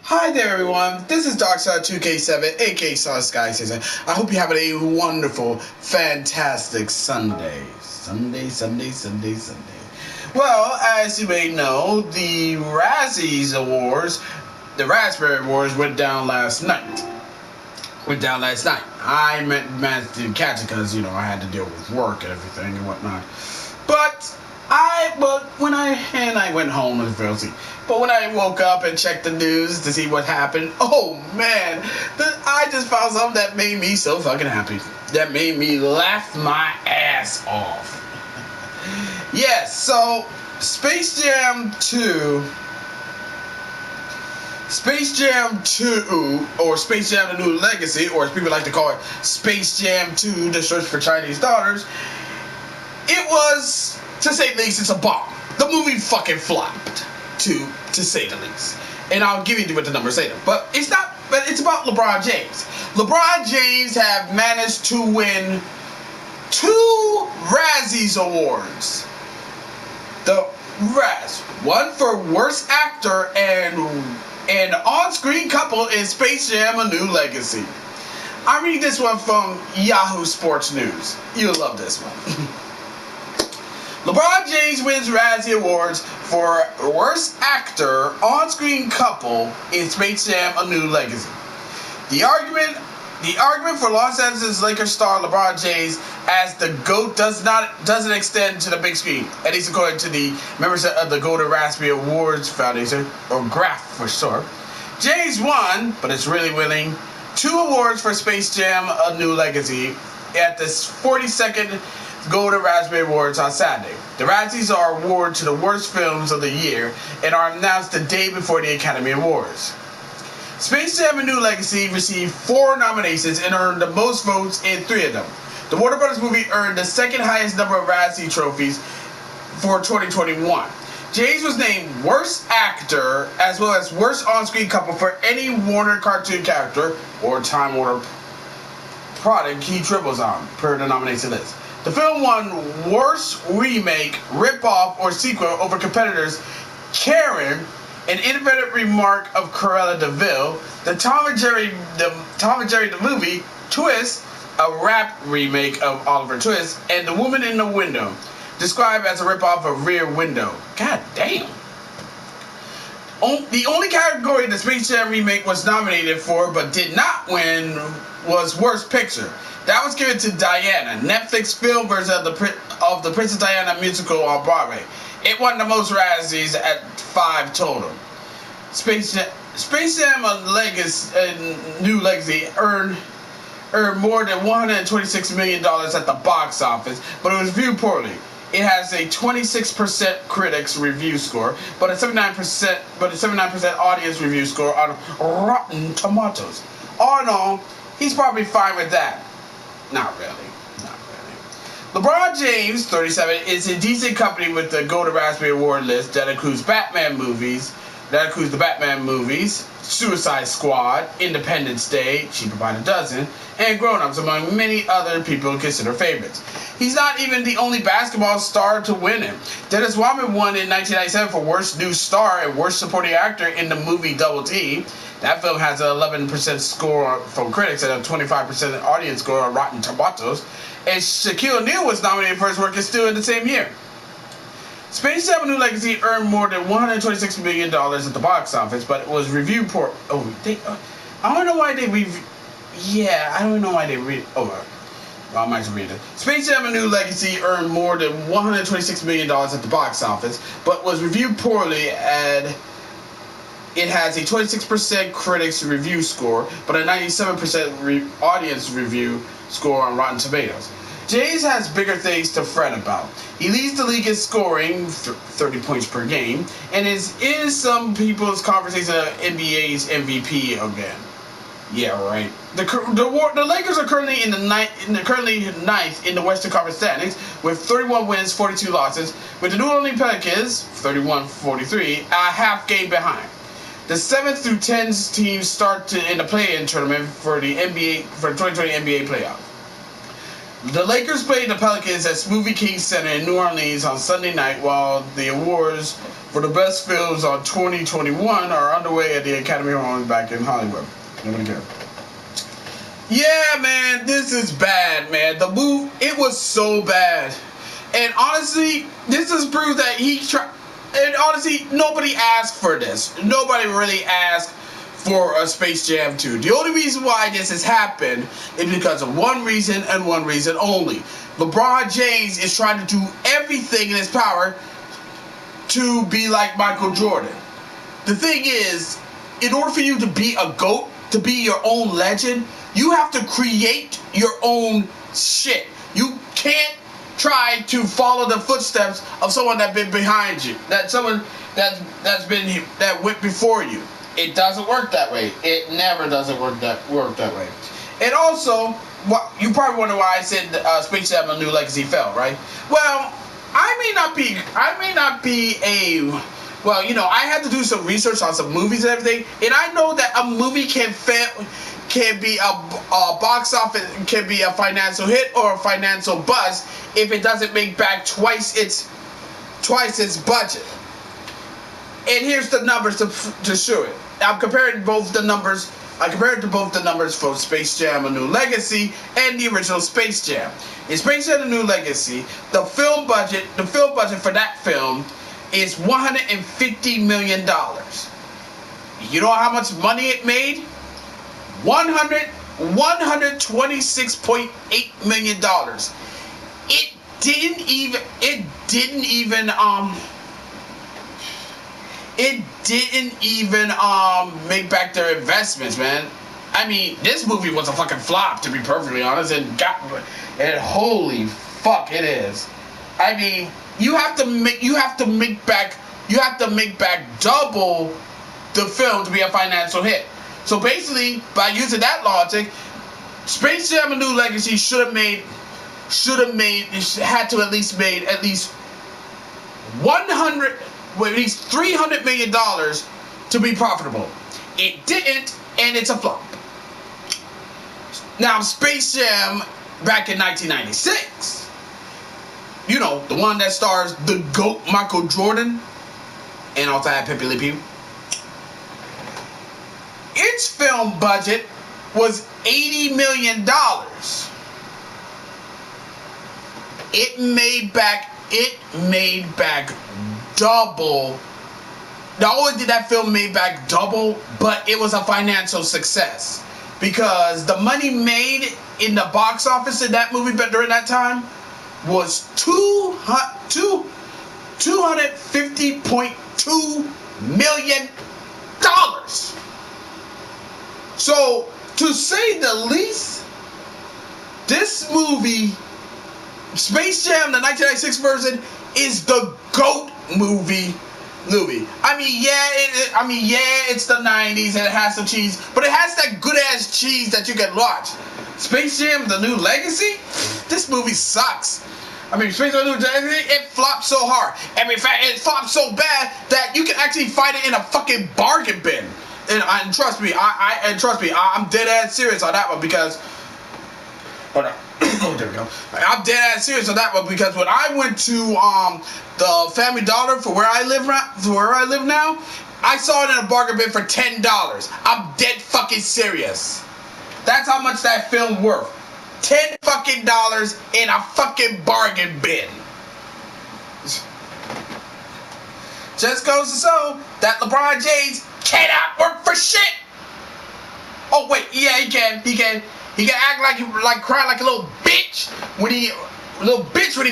Hi there, everyone. This is Darkside2K7, aka Sauce Guy Season. I hope you're having a wonderful, fantastic Sunday. Well, as you may know, the Razzies Awards, the Raspberry Awards, went down last night. I managed to catch it because, I had to deal with work and everything and whatnot. When I went home and fell asleep. But when I woke up and checked the news to see what happened, oh man, I just found something that made me so fucking happy. That made me laugh my ass off. Yes, so Space Jam 2, or Space Jam: The New Legacy, or as people like to call it, Space Jam 2: The Search for Chinese Daughters. It was, to say the least, it's a bomb. The movie fucking flopped, to say the least. And I'll give you what the numbers say. But it's about LeBron James. LeBron James have managed to win 2 Razzies Awards. One for Worst Actor and an on-screen couple in Space Jam: A New Legacy. I read this one from Yahoo Sports News. You'll love this one. LeBron James wins Razzie Awards for Worst Actor On-Screen Couple in Space Jam: A New Legacy. The argument for Los Angeles Lakers star LeBron James as the GOAT doesn't extend to the big screen, at least according to the members of the Golden Raspberry Awards Foundation, or GRAF for short. James won, but it's really winning, 2 awards for Space Jam: A New Legacy at the 42nd Golden Raspberry Awards on Saturday. The Razzies are awarded to the worst films of the year and are announced the day before the Academy Awards. Space Jam: A New Legacy received 4 nominations and earned the most votes in 3 of them. The Warner Bros. Movie earned the second highest number of Razzie trophies for 2021. James was named Worst Actor as well as Worst On-Screen Couple for any Warner cartoon character or Time Warner product he triples on, per the nomination list. The film won Worst Remake, Rip-Off, or Sequel over competitors Karen, an independent remark of Cruella de Vil, the Tom and Jerry the Movie, Twist, a rap remake of Oliver Twist, and The Woman in the Window, described as a rip-off of Rear Window. God damn. The only category the Space Jam remake was nominated for but did not win was Worst Picture. That was given to Diana, Netflix film version of the Princess Diana musical on Broadway. It won the most Razzies at 5 total. Space Jam: A New Legacy earned more than $126 million at the box office, but it was viewed poorly. It has a 26% critics review score, but a 79% audience review score on Rotten Tomatoes. All in all, he's probably fine with that. Not really. LeBron James, 37, is in decent company with the Golden Raspberry Award list that includes the Batman movies, Suicide Squad, Independence Day, cheaper by the dozen, and Grown Ups, among many other people considered favorites. He's not even the only basketball star to win it. Dennis Rodman won in 1997 for Worst New Star and Worst Supporting Actor in the movie Double Team. That film has an 11% score from critics and a 25% audience score on Rotten Tomatoes. And Shaquille O'Neal was nominated for his work still in the same year. Space Jam: A New Legacy earned more than $126 million at the box office, but it was reviewed poor. I don't know why they I might read it. Space Jam: A New Legacy earned more than $126 million at the box office, but was reviewed poorly and it has a 26% critics review score, but a 97% audience review score on Rotten Tomatoes. James has bigger things to fret about. He leads the league in scoring, 30 points per game, and is in some people's conversation of NBA's MVP again. Yeah, right. The Lakers are currently ninth in the Western Conference standings with 31 wins, 42 losses, with the New Orleans Pelicans 31-43 a half game behind. The 7th through 10th teams start in the play-in tournament for the 2020 NBA playoffs. The Lakers played the Pelicans at Smoothie King Center in New Orleans on Sunday night, while the awards for the best films on 2021 are underway at the Academy Hall back in Hollywood. Nobody cares. Yeah, man, this is bad, man. The move, it was so bad. And honestly, this is proof that he tried. And honestly, nobody asked for this. Nobody really asked for a Space Jam 2. The only reason why this has happened is because of one reason and one reason only. LeBron James is trying to do everything in his power to be like Michael Jordan. The thing is, in order for you to be a GOAT, to be your own legend, you have to create your own shit. You can't try to follow the footsteps of someone that's been behind you, that someone that went before you. It doesn't work that way. It never doesn't work that way. And also, what you probably wonder why I said Space Jam: A New Legacy fell, right? Well, I may not be a. Well, you know, I had to do some research on some movies and everything, and I know that a movie can be a box office, can be a financial hit or a financial bust if it doesn't make back twice its budget. And here's the numbers to show it. I'm comparing both the numbers. I compared to both the numbers for Space Jam: A New Legacy and the original Space Jam. In Space Jam: A New Legacy, the film budget for that film is $150 million. You know how much money it made? $126.8 million. It didn't even make back their investments, man. I mean, this movie was a fucking flop, to be perfectly honest, and holy fuck, it is. I mean, you have to make back double the film to be a financial hit. So basically, by using that logic, Space Jam: A New Legacy had to at least $300 million to be profitable. It didn't, and it's a flop. Now, Space Jam back in 1996, you know, the one that stars the GOAT Michael Jordan and also had Pepe Le Pew. Its film budget was $80 million. It made back double. Not only did that film make back double, but it was a financial success because the money made in the box office in that movie during that time was $250.2 million. So, to say the least, this movie, Space Jam, the 1996 version, is the GOAT movie. I mean, yeah, it's the 90s and it has some cheese, but it has that good ass cheese that you can watch. Space Jam: The New Legacy, this movie sucks. I mean, Space Jam: The New Legacy, it flopped so hard. I mean, in fact, it flopped so bad that you can actually find it in a fucking bargain bin. And trust me, I'm dead ass serious on that one because. Hold on. Oh, there we go. I'm dead ass serious on that one because when I went to the Family Dollar for where I live now, I saw it in a bargain bin for $10. I'm dead fucking serious. That's how much that film worth. $10 fucking in a fucking bargain bin. Just goes to show that LeBron James cannot work for shit. Oh wait, yeah, he can. He can act like cry like a little bitch when he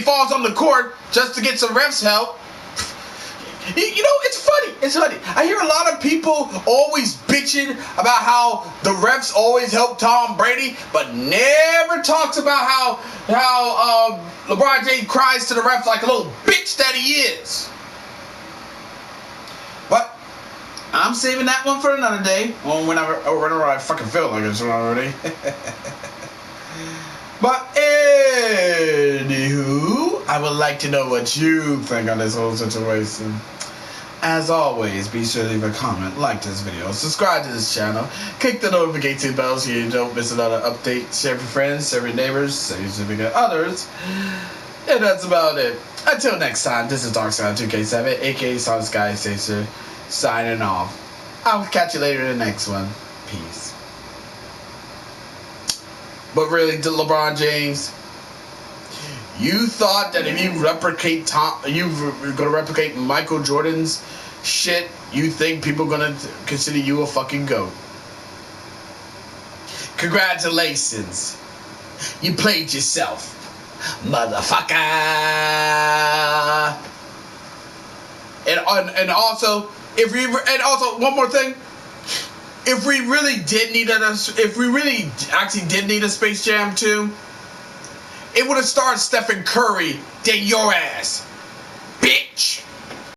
falls on the court just to get some refs help. You know, it's funny. I hear a lot of people always bitching about how the refs always help Tom Brady, but never talks about how LeBron James cries to the refs like a little bitch that he is. But I'm saving that one for another day. Well, whenever I fucking feel like it's already. But anywho, I would like to know what you think on this whole situation. As always, be sure to leave a comment, like this video, subscribe to this channel, click the notification bell so you don't miss another update, share with your friends, share with your neighbors, share with others, and that's about it. Until next time, this is Darkside2K7, aka Sonic Sky Chaser, signing off. I'll catch you later in the next one. Peace. But really, LeBron James, you thought that if you replicate you're gonna replicate Michael Jordan's shit, you think people gonna consider you a fucking GOAT. Congratulations. You played yourself, motherfucker. And also, one more thing. If we really actually did need a Space Jam 2, it would have starred Stephen Curry than your ass.